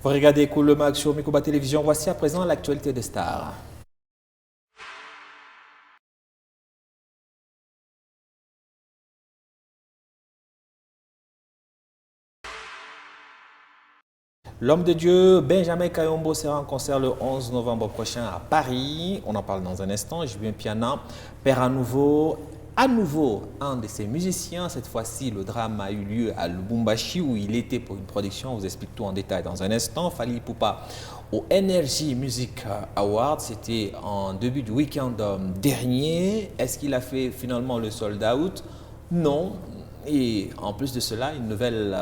Vous regardez Cool le Mag sur Mikoba Télévision. Voici à présent l'actualité des stars. L'homme de Dieu, Benjamin Kayombo, sera en concert le 11 novembre prochain à Paris. On en parle dans un instant. Julien Piana perd à nouveau un de ses musiciens. Cette fois-ci, le drame a eu lieu à Lubumbashi où il était pour une production. On vous explique tout en détail dans un instant. Fally Ipupa au Energy Music Award. C'était en début du week-end dernier. Est-ce qu'il a fait finalement le sold out? Non. Et en plus de cela, une nouvelle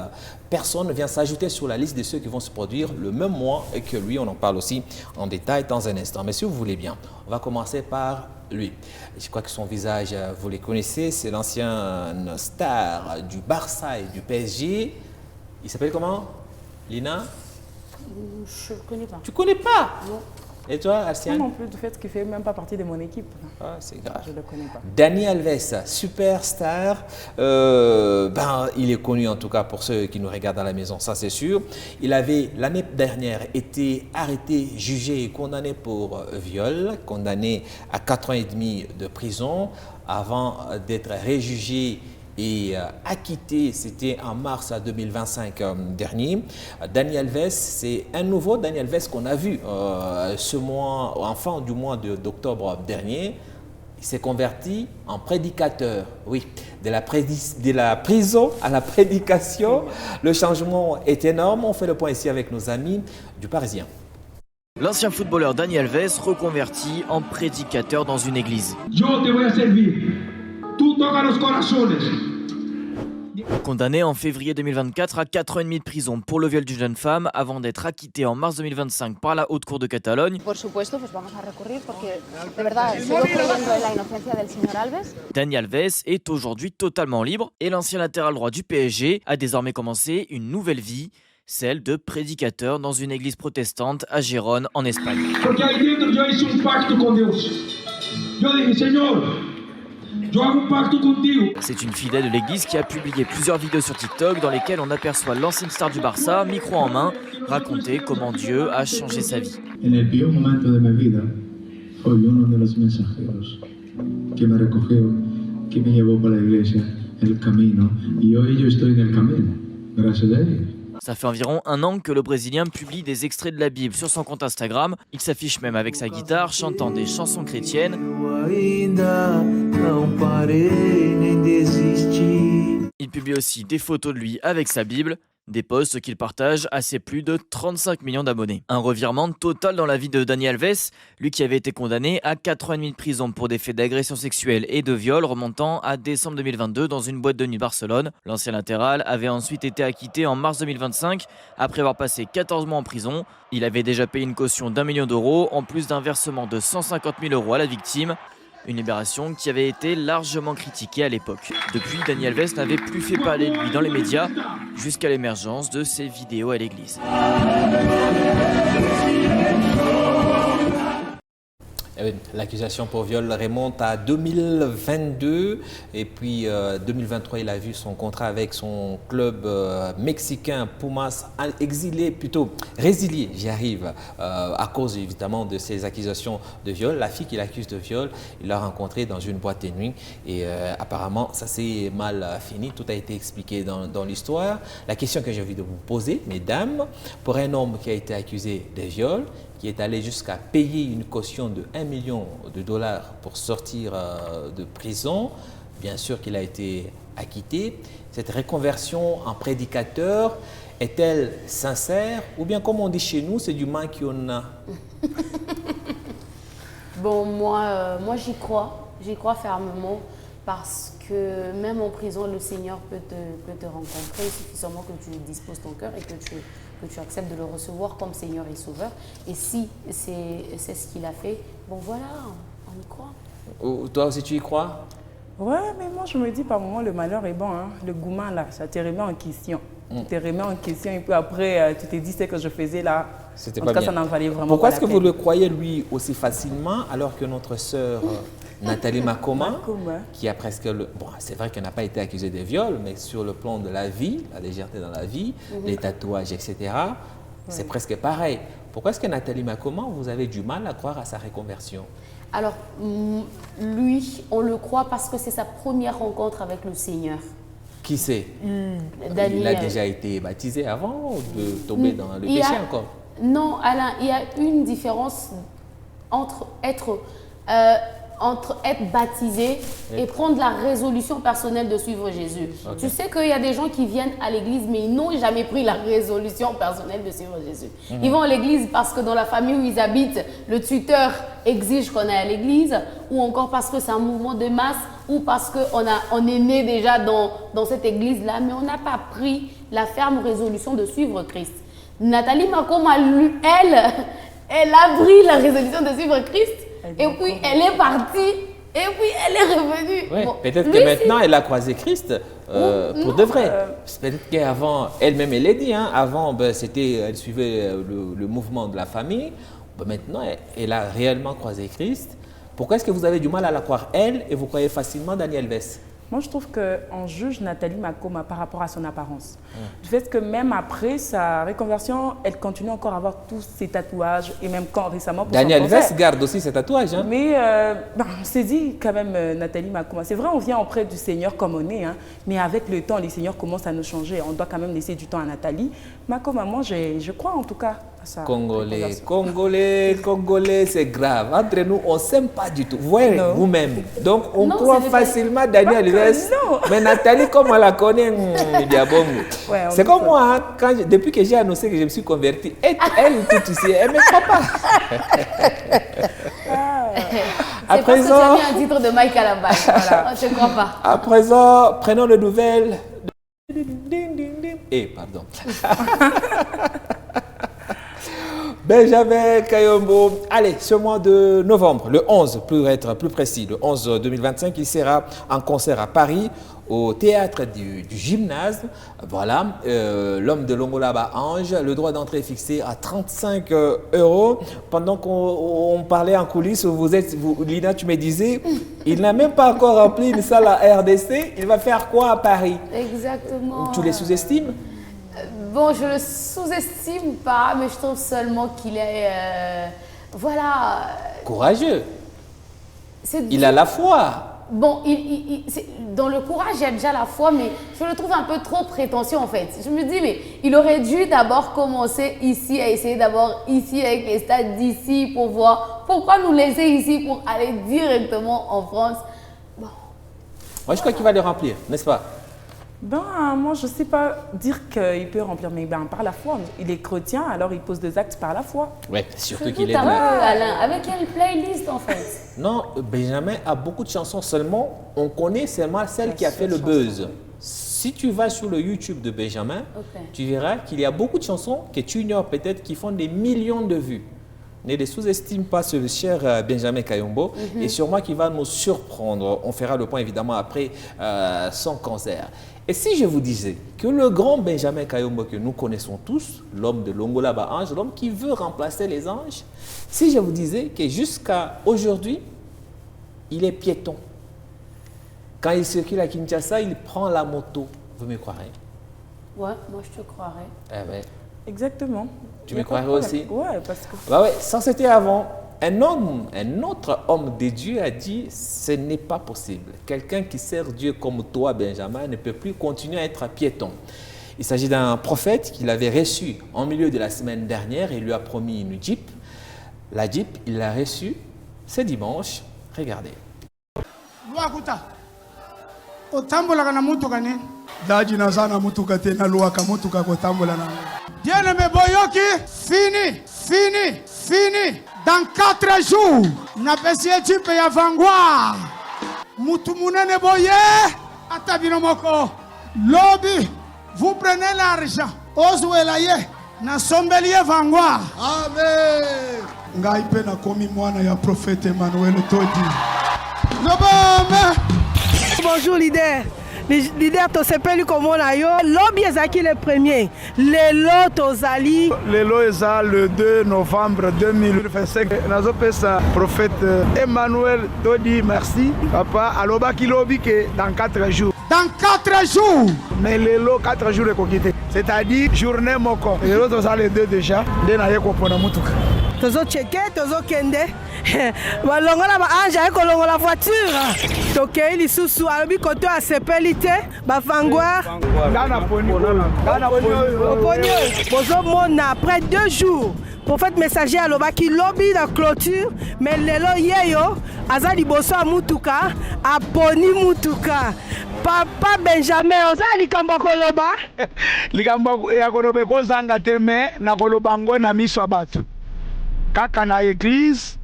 personne vient s'ajouter sur la liste de ceux qui vont se produire le même mois et que lui, on en parle aussi en détail dans un instant. Mais si vous voulez bien, on va commencer par lui. Je crois que son visage, vous les connaissez, c'est l'ancien star du Barça et du PSG. Il s'appelle comment? Lina? Je ne connais pas. Tu connais pas? Non. Et toi, Alciane? Non plus, du fait qu'il ne fait même pas partie de mon équipe. Ah, c'est grave. Je ne le connais pas. Dani Alves, superstar. Il est connu en tout cas pour ceux qui nous regardent à la maison, ça c'est sûr. Il avait l'année dernière été arrêté, jugé et condamné pour viol, condamné à 4 ans et demi de prison avant d'être réjugé et acquitté, c'était en mars 2025 dernier. Dani Alves, c'est un nouveau Dani Alves qu'on a vu ce mois, enfin du mois d'octobre dernier. Il s'est converti en prédicateur, oui, de la prison à la prédication. Le changement est énorme. On fait le point ici avec nos amis du Parisien. L'ancien footballeur Dani Alves reconverti en prédicateur dans une église. Yo te voy a servir. Tú toca los corazones. Condamné en février 2024 à 4 ans et demi de prison pour le viol d'une jeune femme avant d'être acquitté en mars 2025 par la Haute Cour de Catalogne. Por supuesto, pues vamos a recurrir porque de verdad sigo creyendo en la inocencia del señor Alves. Dani Alves est aujourd'hui totalement libre et l'ancien latéral droit du PSG a désormais commencé une nouvelle vie, celle de prédicateur dans une église protestante à Gérone en Espagne. Porque ahí dentro yo hice un pacto con Dios. Yo dije, Señor, yo hago un pacto contigo. C'est une fidèle de l'église qui a publié plusieurs vidéos sur TikTok dans lesquelles on aperçoit l'ancienne star du Barça, micro en main, raconter comment Dieu a changé sa vie. En el peor momento de mi vida, fue uno de los mensajeros que me recogió, que me llevó para la iglesia, el camino, y hoy yo estoy en el camino, gracias a él. Ça fait environ un an que le Brésilien publie des extraits de la Bible sur son compte Instagram. Il s'affiche même avec sa guitare, chantant des chansons chrétiennes. Il publie aussi des photos de lui avec sa Bible, des posts qu'il partage à ses plus de 35 millions d'abonnés. Un revirement total dans la vie de Dani Alves, lui qui avait été condamné à 4 ans et demi de prison pour des faits d'agression sexuelle et de viol remontant à décembre 2022 dans une boîte de nuit de Barcelone. L'ancien latéral avait ensuite été acquitté en mars 2025 après avoir passé 14 mois en prison. Il avait déjà payé une caution d'1 million d'euros en plus d'un versement de 150 000 euros à la victime. Une libération qui avait été largement critiquée à l'époque. Depuis, Dani Alves n'avait plus fait parler de lui dans les médias jusqu'à l'émergence de ses vidéos à l'église. L'accusation pour viol remonte à 2022 et puis 2023 il a vu son contrat avec son club mexicain Pumas résilié, j'y arrive, à cause évidemment de ces accusations de viol. La fille qu'il accuse de viol, il l'a rencontrée dans une boîte de nuit et apparemment ça s'est mal fini, tout a été expliqué dans l'histoire. La question que j'ai envie de vous poser, mesdames, pour un homme qui a été accusé de viol, qui est allé jusqu'à payer une caution de 1 million de dollars pour sortir de prison. Bien sûr qu'il a été acquitté. Cette reconversion en prédicateur est-elle sincère ou bien comme on dit chez nous, c'est du mal qu'il y en a? Bon, moi j'y crois fermement parce que même en prison, le Seigneur peut te rencontrer. Il suffit seulement que tu disposes ton cœur et que tu acceptes de le recevoir comme Seigneur et Sauveur. Et si c'est ce qu'il a fait, bon voilà, on y croit. Toi aussi tu y crois? Ouais, mais moi je me dis par moment le malheur est bon, hein. Le gourmand là, ça te remet en question. Tu te remets en question et puis après tu te dis ce que je faisais là. C'était en pas tout cas, bien. ça n'en valait vraiment Pourquoi pas est-ce que la vous peine. le croyez lui aussi facilement alors que notre sœur Nathalie Makoma, qui a presque bon, c'est vrai qu'elle n'a pas été accusée de viol, mais sur le plan de la vie, la légèreté dans la vie, les tatouages, etc. C'est presque pareil. Pourquoi est-ce que Nathalie Makoma, vous avez du mal à croire à sa reconversion? Alors, lui, on le croit parce que c'est sa première rencontre avec le Seigneur. Qui c'est? Daniel. Il a déjà été baptisé avant de tomber dans le péché encore? Non, Alain, il y a une différence entre être baptisé et prendre la résolution personnelle de suivre Jésus. Okay. Tu sais qu'il y a des gens qui viennent à l'église, mais ils n'ont jamais pris la résolution personnelle de suivre Jésus. Ils vont à l'église parce que dans la famille où ils habitent, le tuteur exige qu'on aille à l'église, ou encore parce que c'est un mouvement de masse, ou parce qu'on est né déjà dans cette église-là, mais on n'a pas pris la ferme résolution de suivre Christ. Nathalie Makoma, elle a pris la résolution de suivre Christ, et puis elle est partie, et puis elle est revenue. Ouais, bon, peut-être que maintenant elle a croisé Christ pour de vrai. Peut-être qu'avant, elle-même elle l'a dit, hein, avant elle suivait le mouvement de la famille. Maintenant elle a réellement croisé Christ. Pourquoi est-ce que vous avez du mal à la croire elle et vous croyez facilement Daniel Vess? Moi, je trouve qu'on juge Nathalie Makoma par rapport à son apparence. Du fait que même après sa reconversion, elle continue encore à avoir tous ses tatouages et même quand récemment pour Daniel son concert. Vess garde aussi ses tatouages. Hein? Mais on s'est dit quand même, Nathalie Makoma, c'est vrai, on vient auprès du Seigneur comme on est, hein, mais avec le temps, les seigneurs commencent à nous changer. On doit quand même laisser du temps à Nathalie Makoma. Moi, je crois en tout cas à ça. Congolais, c'est grave. Entre nous, on ne s'aime pas du tout. Vous voyez vous-même. Donc, on croit facilement Daniel Vess. Mais Nathalie, comme on la connaît, il dit bon. C'est comme moi, hein, depuis que j'ai annoncé que je me suis convertie, elle tout ici, elle ne me croit pas. À présent, parce que tu as mis un titre de Mike à la base. Voilà. Je ne crois pas. À présent, prenons les nouvelles. Pardon. Benjamin Kayombo, allez, ce mois de novembre, le 11, pour être plus précis, le 11 2025, il sera en concert à Paris, au théâtre du gymnase. Voilà, l'homme de Longolaba Ange, le droit d'entrée est fixé à 35 €. Pendant qu'on parlait en coulisses, Lina, tu me disais, il n'a même pas encore rempli une salle à RDC, il va faire quoi à Paris? Exactement. Tu les sous-estimes? Bon, je le sous-estime pas, mais je trouve seulement qu'il est, courageux. Il a la foi. Bon, dans le courage, il y a déjà la foi, mais je le trouve un peu trop prétentieux en fait. Je me dis, mais il aurait dû d'abord commencer ici, à essayer d'abord ici avec les stades d'ici pour voir. Pourquoi nous laisser ici pour aller directement en France? Bon. Moi, je crois qu'il va le remplir, n'est-ce pas? Moi, je ne sais pas dire qu'il peut remplir, mais par la foi. Il est chrétien, alors il pose des actes par la foi. Oui, surtout qu'il est Alain, avec quelle playlist en fait? Non, Benjamin a beaucoup de chansons seulement. On connaît seulement celle qui a fait le buzz. Si tu vas sur le YouTube de Benjamin, tu verras qu'il y a beaucoup de chansons que tu ignores peut-être qui font des millions de vues. Ne sous-estime pas ce cher Benjamin Kayombo et sûrement qu'il va nous surprendre. On fera le point évidemment après son concert. Et si je vous disais que le grand Benjamin Kayombo que nous connaissons tous, l'homme de Longolaba Ange, l'homme qui veut remplacer les anges, si je vous disais que jusqu'à aujourd'hui, il est piéton. Quand il circule à Kinshasa, il prend la moto. Vous me croirez? Ouais, moi je te croirais. Eh ben, exactement. Tu me croirais aussi? Ouais, parce que... ça c'était avant. Un autre homme de Dieu a dit, ce n'est pas possible. Quelqu'un qui sert Dieu comme toi, Benjamin, ne peut plus continuer à être piéton. Il s'agit d'un prophète qu'il avait reçu en milieu de la semaine dernière et il lui a promis une Jeep. La Jeep, il l'a reçue ce dimanche. Regardez. Bien-aimé Boyoki, fini. Dans 4 jours, na pesie Jeep ya Vanguard. Mutu munene boye, atabinomoko. Lobby, vous prenez l'argent. Ozuelaye, na sombelier Vanguard. Amen. Ngai pe na komi mwana ya prophète Emmanuel Todi. Bonjour leader. Leader tosepeli komona yo lobi ezaki le premier lelo tozali lelo eza le 2 novembre 2025 nazopesa prophète Emmanuel Todi merci papa alobaki lobi ke dans 4 jours dans 4 jours. Mais les lots 4 jours de c'est-à-dire journée moko. Les autres ont les 2 déjà. Les naïe kopona mutuka. Tozo checker, tozo kende. Balongola ba anje ko longola voiture. Tokei lisusu alobi koto a sepelite ba fangwa. Gana poni. Gana poni. Bozo mona après 2 jours. Prophète messager alobaki lobby la clôture mais lelo yeyo aza liboso a mutuka aponi mutuka. Papa Benjamin oza likambo koloba. Likambo ya koloba kozanga te me na koloba ngo na miso abatu. Kaka na église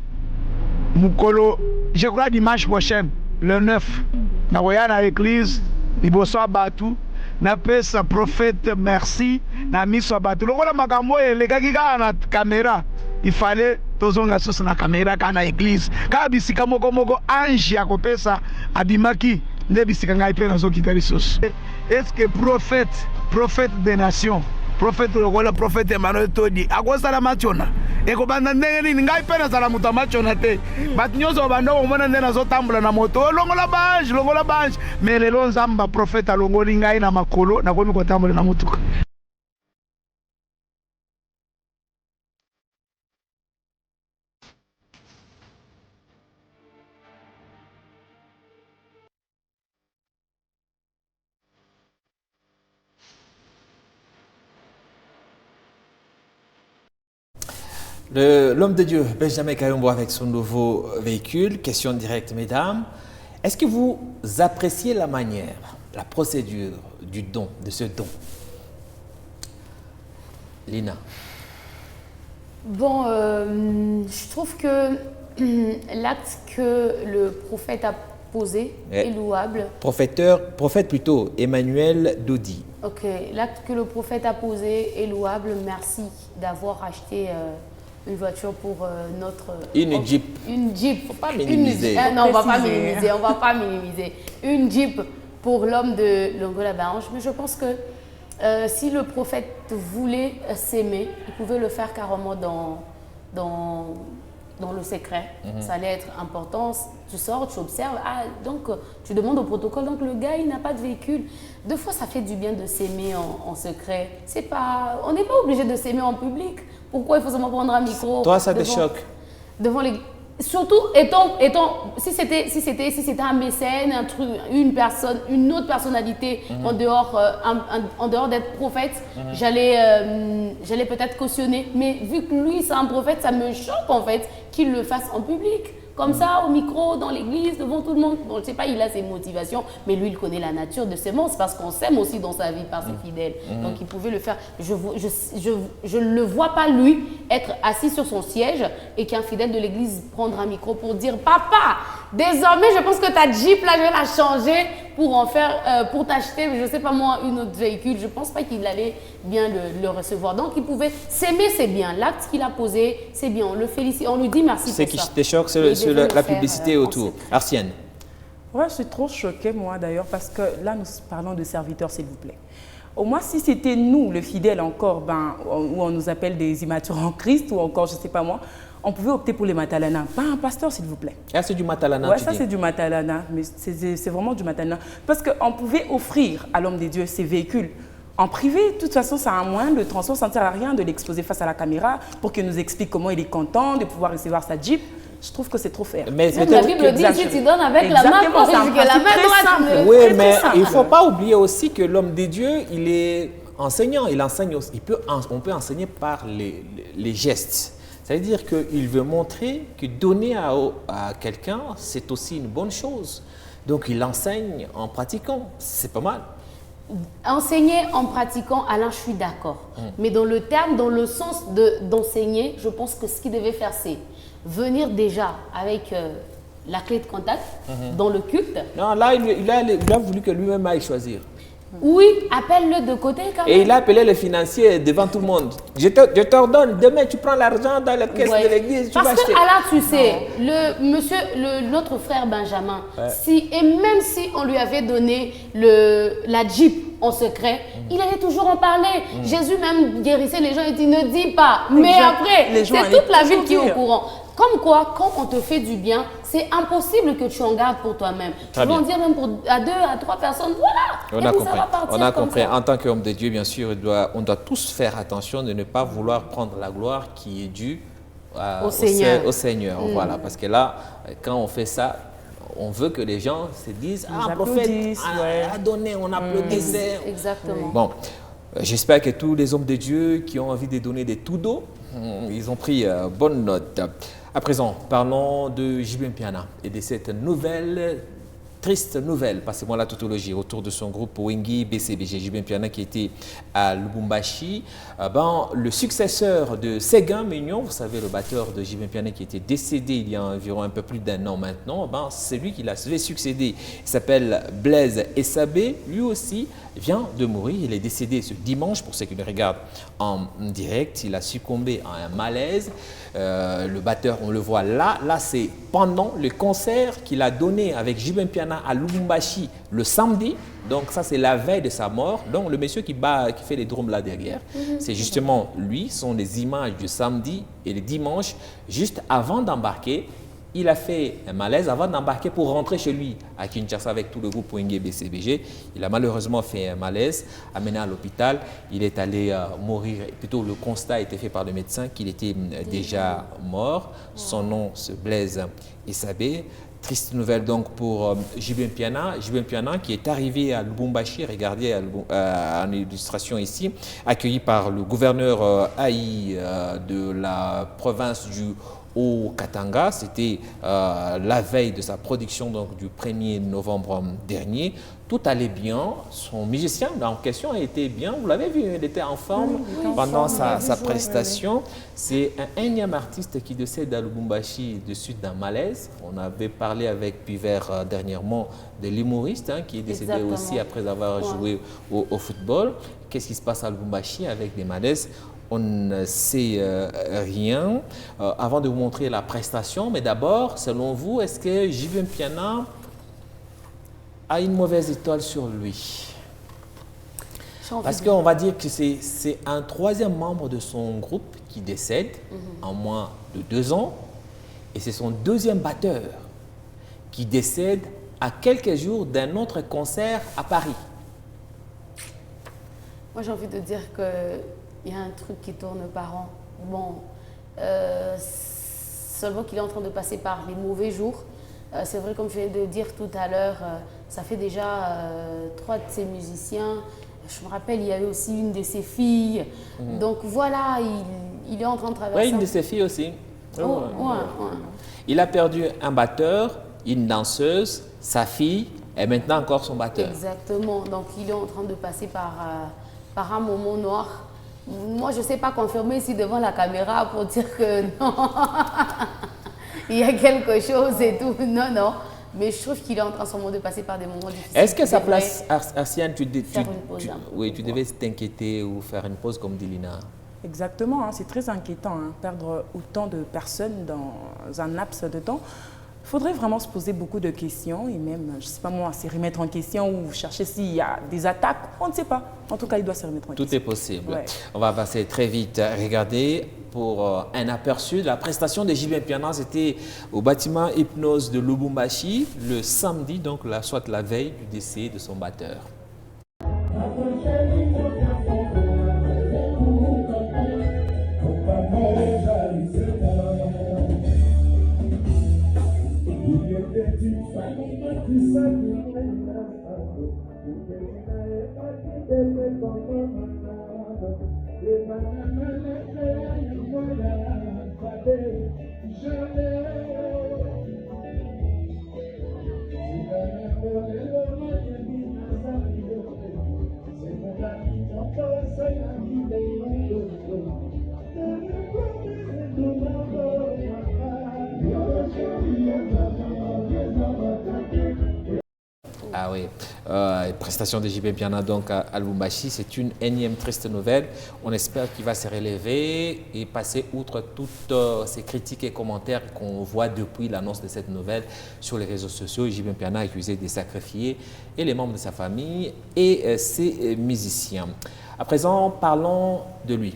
mukolo je crois dimanche prochain le 9 na koya na église liboso abatu na pesa prophète merci na miso abatu lokola makambo elekaki kaka na caméra il fallait tozonga soso na caméra kana église kaka bisika moko moko ange ya kopesa abimaki nde bisika ngai mpe nazokita lisusu. Est-ce que prophète des nations prophète lokola prophète Emmanuel Todi akosala mationa ekobanda ndenge nini ngai mpe nazala moto amationa te bato nyonso banda komona nde nazotambola na moto longola bange mais lelo nzambe prophète alongoli ngai na makolo nakomi kotambola na motuka. L'homme de Dieu, Benjamin Kayombo, avec son nouveau véhicule. Question directe, mesdames. Est-ce que vous appréciez la manière, la procédure du don, de ce don? Lina. Bon, je trouve que l'acte que le prophète a posé est louable. Prophète plutôt, Emmanuel Dodi. Ok, l'acte que le prophète a posé est louable. Merci d'avoir acheté une voiture pour notre... Une Jeep. Une Jeep. Faut pas minimiser. Non, on va pas minimiser. On va pas minimiser. Une Jeep pour l'homme de Longola Bange. Mais je pense que si le prophète voulait s'aimer, il pouvait le faire carrément dans le secret. Ça allait être important. Tu sors, tu observes. Ah, donc, tu demandes au protocole. Donc, le gars, il n'a pas de véhicule. Des fois, ça fait du bien de s'aimer en secret. On n'est pas obligé de s'aimer en public. Pourquoi il faut seulement prendre un micro? Toi, ça te choque? Devant les... Surtout, si c'était un mécène, un truc, une autre personnalité en dehors d'être prophète, j'allais peut-être cautionner. Mais vu que lui, c'est un prophète, ça me choque en fait qu'il le fasse en public. Comme ça, au micro, dans l'église, devant tout le monde. Bon, je ne sais pas, il a ses motivations, mais lui, il connaît la nature de ses monstres parce qu'on s'aime aussi dans sa vie par ses fidèles. Donc, il pouvait le faire. Je ne le vois pas, lui, être assis sur son siège et qu'un fidèle de l'église prendre un micro pour dire « Papa, désormais, je pense que ta Jeep, là, je vais la changer pour t'acheter, je ne sais pas moi, une autre véhicule. » Je ne pense pas qu'il allait bien le recevoir. Donc, il pouvait s'aimer, c'est bien. L'acte qu'il a posé, c'est bien. On le félicite, on lui dit merci pour ça. Ce qui te choque, c'est la publicité autour. Arsienne. Ouais, je suis trop choquée, moi, d'ailleurs, parce que là, nous parlons de serviteurs, s'il vous plaît. Au moins, si c'était nous, le fidèle encore, où on nous appelle des immatures en Christ, ou encore, je ne sais pas moi, on pouvait opter pour les matalana. Pas un pasteur, s'il vous plaît. Ah, c'est du matalana. Oui, ça, c'est du matalana. Mais c'est vraiment du matalana. Parce qu'on pouvait offrir à l'homme de Dieu ces véhicules en privé. De toute façon, ça a un moyen de transport. Ça ne sert à rien de l'exposer face à la caméra pour qu'il nous explique comment il est content de pouvoir recevoir sa Jeep. Je trouve que c'est trop faire. Mais la Bible dit si tu donnes avec la main gauche, que la main droite. Oui, mais il ne faut pas oublier aussi que l'homme de Dieu, il est enseignant. Il enseigne aussi. On peut enseigner par les gestes. C'est-à-dire qu'il veut montrer que donner à quelqu'un, c'est aussi une bonne chose. Donc, il enseigne en pratiquant. C'est pas mal. Enseigner en pratiquant, Alain, je suis d'accord. Mais dans le terme, dans le sens d'enseigner, je pense que ce qu'il devait faire, c'est venir déjà avec la clé de contact dans le culte. Non, là, il a voulu que lui-même aille choisir. Oui, appelle-le de côté quand même. Et il a appelé les financiers devant tout le monde. Je t'ordonne, demain tu prends l'argent dans la caisse de l'église, tu vas acheter. Parce que Alain, tu sais, notre frère Benjamin, et même si on lui avait donné la Jeep en secret, il allait toujours en parler. Jésus même guérissait les gens et dit ne dis pas. Mais après, c'est toute la ville qui est au courant. Comme quoi, quand on te fait du bien, c'est impossible que tu en gardes pour toi-même. Tu vas en dire même à 2, à 3 personnes, voilà. On a compris. En tant qu'homme de Dieu, bien sûr, on doit tous faire attention de ne pas vouloir prendre la gloire qui est due au Seigneur. Voilà, parce que là, quand on fait ça, on veut que les gens se disent « Ah, prophète a donné, on applaudissait. » Exactement. Bon, j'espère que tous les hommes de Dieu qui ont envie de donner des tout d'eau, ils ont pris bonne note. À présent, parlons de JB Mpiana et de cette triste nouvelle, passez-moi la tautologie, autour de son groupe Wengi BCBG. JB Mpiana qui était à Lubumbashi. Le successeur de Séguin Mignon, vous savez, le batteur de JB Mpiana qui était décédé il y a environ un peu plus d'un an maintenant, c'est lui qui l'a succédé. Il s'appelle Blaise Essabé. Lui aussi vient de mourir. Il est décédé ce dimanche, pour ceux qui le regardent en direct. Il a succombé à un malaise. Le batteur, on le voit là. Là, c'est pendant le concert qu'il a donné avec JB Mpiana à Lubumbashi le samedi. Donc ça, c'est la veille de sa mort. Donc le monsieur qui fait les drums là derrière, c'est justement lui. Ce sont des images du samedi et le dimanche, juste avant d'embarquer. Il a fait un malaise avant d'embarquer pour rentrer chez lui à Kinshasa avec tout le groupe Wengi BCBG. Il a malheureusement fait un malaise, amené à l'hôpital. Il est allé mourir, plutôt le constat a été fait par le médecin qu'il était déjà mort. Son nom se Blaise Essabé. Triste nouvelle donc pour JB Mpiana. JB Mpiana qui est arrivé à Lubumbashi, regardez en illustration ici, accueilli par le gouverneur Aïe de la province du au Katanga. C'était la veille de sa production donc, du 1er novembre dernier. Tout allait bien. Son musicien en question a été bien. Vous l'avez vu, il était en forme pendant sa prestation. C'est un énième artiste qui décède à Lubumbashi de suite d'un malaise. On avait parlé avec Pivert dernièrement de l'humoriste qui est décédé aussi après avoir joué au football. Qu'est-ce qui se passe à Lubumbashi avec des malaises? On ne sait rien. Avant de vous montrer la prestation, mais d'abord, selon vous, est-ce que JB Mpiana a une mauvaise étoile sur lui? Parce qu'on va dire que c'est un troisième membre de son groupe qui décède en moins de 2 ans. Et c'est son deuxième batteur qui décède à quelques jours d'un autre concert à Paris. Moi, j'ai envie de dire qu'il y a un truc qui tourne par an. Bon, seulement qu'il est en train de passer par les mauvais jours. C'est vrai, comme je viens de dire tout à l'heure, ça fait déjà 3 de ses musiciens. Je me rappelle, il y avait aussi une de ses filles. Donc voilà, il est en train de traverser. Oui, une de ses filles aussi. Il a perdu un batteur, une danseuse, sa fille et maintenant encore son batteur. Exactement. Donc il est en train de passer par un moment noir. Moi, je ne sais pas confirmer ici devant la caméra pour dire que non, il y a quelque chose et tout. Non, non. Mais je trouve qu'il est en train sûrement de passer par des moments difficiles. Est-ce que sa place, Arsiane, tu devais t'inquiéter ou faire une pause comme dit Lina? Exactement, c'est très inquiétant, perdre autant de personnes dans un laps de temps. Il faudrait vraiment se poser beaucoup de questions et même, je ne sais pas moi, se remettre en question ou chercher s'il y a des attaques. On ne sait pas. En tout cas, il doit se remettre en question. Tout est possible. Ouais. On va passer très vite. Regardez, pour un aperçu de la prestation de JB Mpiana, c'était au bâtiment Hypnose de Lubumbashi le samedi, donc soit la veille du décès de son batteur. Ah oui, prestation de JB Mpiana donc à Lubumbashi, c'est une énième triste nouvelle. On espère qu'il va se relever et passer outre toutes ces critiques et commentaires qu'on voit depuis l'annonce de cette nouvelle sur les réseaux sociaux. JB Mpiana accusé de sacrifier et les membres de sa famille et ses musiciens. À présent, parlons de lui.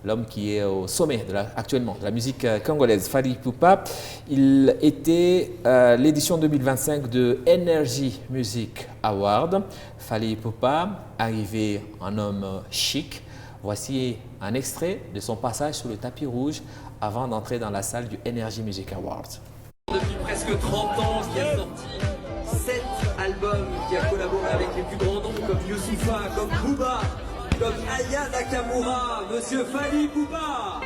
l'homme qui est au sommet actuellement de la musique congolaise, Fally Ipupa. Il était l'édition 2025 de Energy Music Award. Fally Ipupa, arrivé en homme chic. Voici un extrait de son passage sur le tapis rouge avant d'entrer dans la salle du Energy Music Award. Depuis presque 30 ans, qui a sorti 7 albums, qui a collaboré avec les plus grands noms comme Youssoupha, comme Booba, comme Aya Nakamura, Monsieur Fally Ipupa.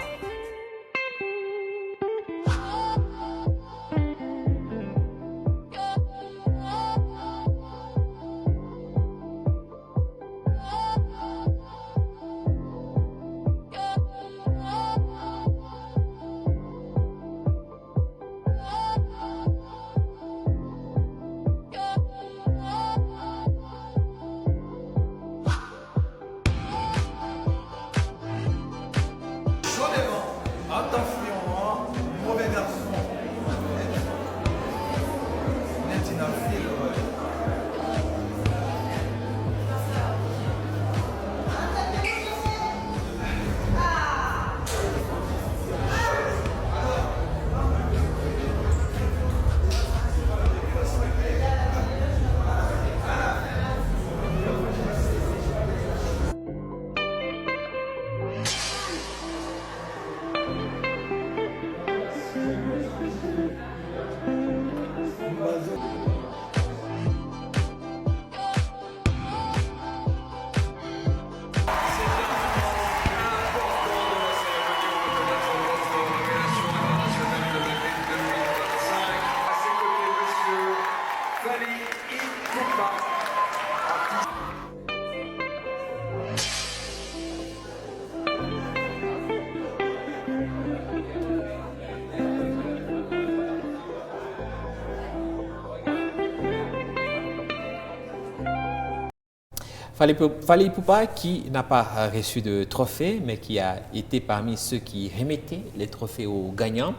Fally Ipupa qui n'a pas reçu de trophée, mais qui a été parmi ceux qui remettaient les trophées aux gagnants.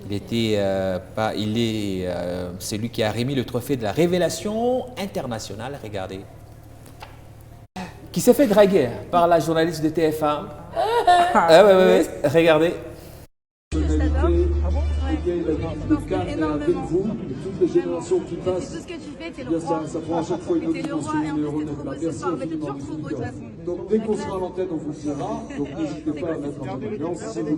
Il est celui qui a remis le trophée de la révélation internationale. Regardez. Qui s'est fait draguer par la journaliste de TF1. Regardez. Avec vous, et toutes les générations qui passent. Tout ce que tu fais, t'es le roi. Ça prend à chaque fois une autre dimension, une merci infiniment. Donc dès qu'on sera à l'antenne, on vous le dira. Donc n'hésitez pas à mettre un peu d'ambiance si vous le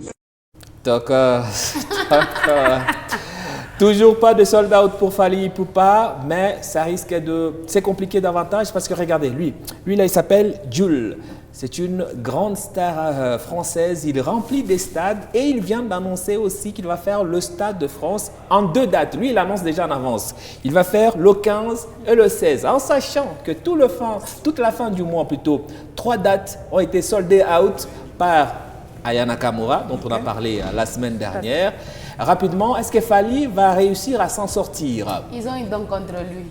Toujours pas de sold out pour Fally Ipupa, mais ça risque de... C'est compliqué davantage parce que regardez, lui là, il s'appelle Jules. C'est une grande star française, il remplit des stades et il vient d'annoncer aussi qu'il va faire le Stade de France en 2 dates. Lui, il annonce déjà en avance. Il va faire le 15 et le 16, en sachant que toute la fin du mois plutôt, 3 dates ont été soldées out par Aya Nakamura, dont on a parlé la semaine dernière. Rapidement, est-ce que Fally va réussir à s'en sortir? Ils ont une dent contre lui.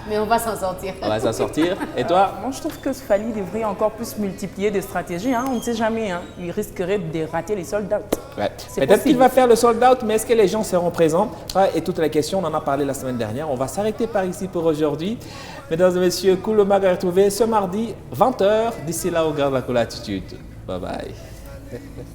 Mais on va s'en sortir. On va s'en sortir. Et toi? Moi, je trouve que Fally devrait encore plus multiplier des stratégies. Hein. On ne sait jamais. Hein. Il risquerait de rater les sold out. Ouais. Peut-être qu'il va faire le sold out, mais est-ce que les gens seront présents? Et toute la question, on en a parlé la semaine dernière. On va s'arrêter par ici pour aujourd'hui. Mesdames et messieurs, Cool Mag à retrouver ce mardi, 20h. D'ici là, on garde la cool attitude. Bye bye.